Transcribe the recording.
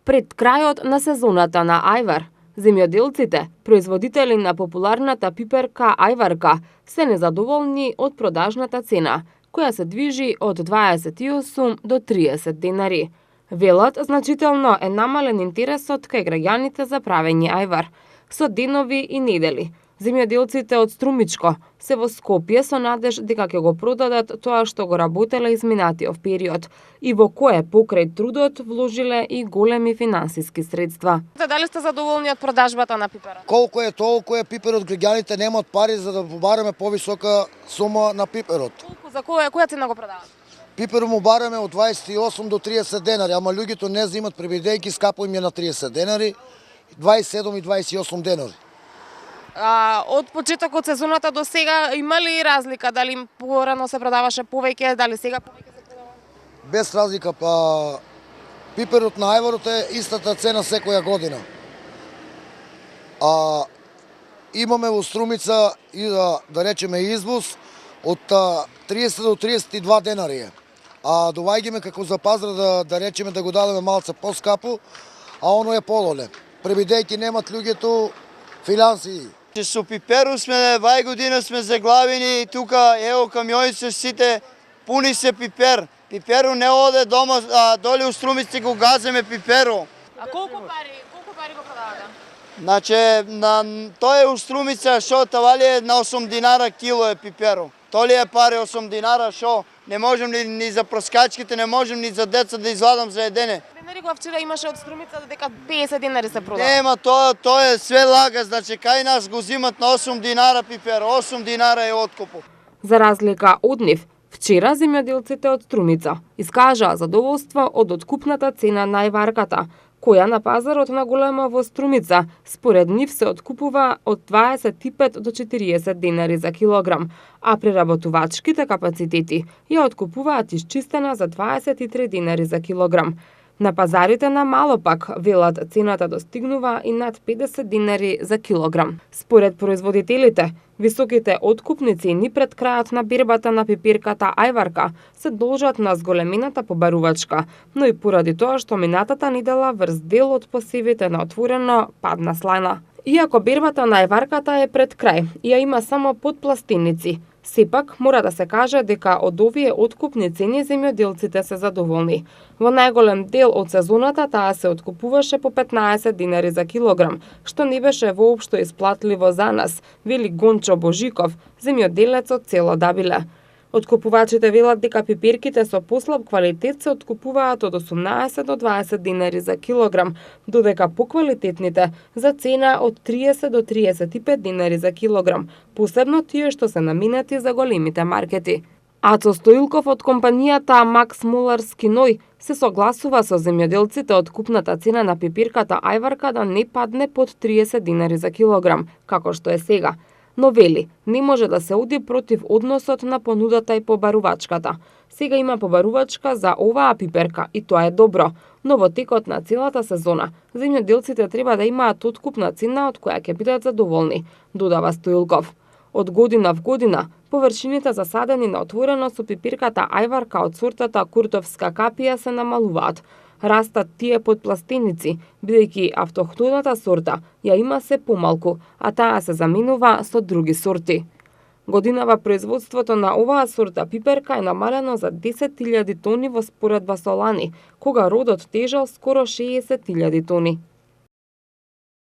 Пред крајот на сезоната на ајвар, земјоделците, производители на популарната пиперка ајварка, се незадоволни од продажната цена, која се движи од 28 до 30 денари. Велат, значително е намален интересот кај граѓаните за правење ајвар, со денови и недели. Земјоделците од Струмичко се во Скопје со надеж дека ќе го продадат тоа што го работеле изминатиот период и во кое покрај трудот вложиле и големи финансиски средства. Дали сте задоволни од продажбата на пиперот? Колку е толку е пиперот, граѓаните немаат пари за да побараме повисока сума на пиперот. Колку, за која цена го продавате? Пиперот му бараме од 28 до 30 денари, ама луѓето не земат пребидејќи скапо им е на 30 денари, 27 и 28 денари. Од почетокот сезоната до сега има ли разлика? Дали порано се продаваше повеќе, дали сега повеќе се продава? Без разлика, пиперот на ајварот е истата цена секоја година. Имаме во Струмица и да речеме извоз од 30 до 32 денари. Доваѓаме како за пазар да речеме да го дадеме малце поскапо, оно е пололе. Пребидејќи немат луѓето финансии. Со пиперу сме, вај година сме заглавени, тука ево камионите сите пуни се пипер. Пиперу не оде дома, доле у Струмици го газеме пиперу. Колку пари го продавате? Значи, тој е у Струмица, шо тавали е на 8 динара кило е пиперу. Толи е пари 8 динара, шо? Не можем ни за проскачките, не можем ни за деца да извадам за едене. Денариков вчера имаше од Струмица дека 50 денари се продава. Нема, тоа е све лага, значи кај нас го зимат на 8 динара пипер, 8 динара е откупот. За разлика од нив, вчера земјоделците од Струмица искажаа задоволство од откупната цена на ајварката, која на пазарот на голема во Струмица според нив се откупува од 25 до 40 денари за килограм, а преработувачките капацитети ја откупуваат исчистена за 23 денари за килограм. На пазарите на мало пак, велат, цената достигнува и над 50 денари за килограм. Според производителите, високите откупни цени пред крајот на бербата на пиперката ајварка се должат на зголемената побарувачка, но и поради тоа што минатата недела врз дел од посевите на отворено падна слајна. Иако бербата на ајварката е пред крај и ја има само подпластеници, сепак мора да се каже дека од овие откупни цени земјоделците се задоволни. Во најголем дел од сезоната таа се откупуваше по 15 денари за килограм, што не беше воопшто исплатливо за нас, вели Гончо Божиков, земјоделец од село Дабиле. Откупувачите велат дека пиперките со послаб квалитет се откупуваат од 18 до 20 денари за килограм, додека поквалитетните за цена од 30 до 35 денари за килограм, посебно тие што се наминати за големите маркети. Ацо Стоилков од компанијата Макс Муларски Ној се согласува со земјоделците од купната цена на пиперката ајварка да не падне под 30 денари за килограм, како што е сега. Но вели, не може да се оди против односот на понудата и побарувачката. Сега има побарувачка за оваа пиперка и тоа е добро, но во текот на целата сезона земјоделците треба да имаат откупна цена од која ќе бидат задоволни, додава Стоилков. Од година в година, површините засадени на отворено со пиперката ајварка од сортата Куртовска капија се намалуваат. Растат тие подпластеници, бидејќи автохтоната сорта ја има се помалку, а таа се заменува со други сорти. Годинава производството на оваа сорта пиперка е намалено за 10.000 тони во споредба со лани, кога родот тежал скоро 60.000 тони.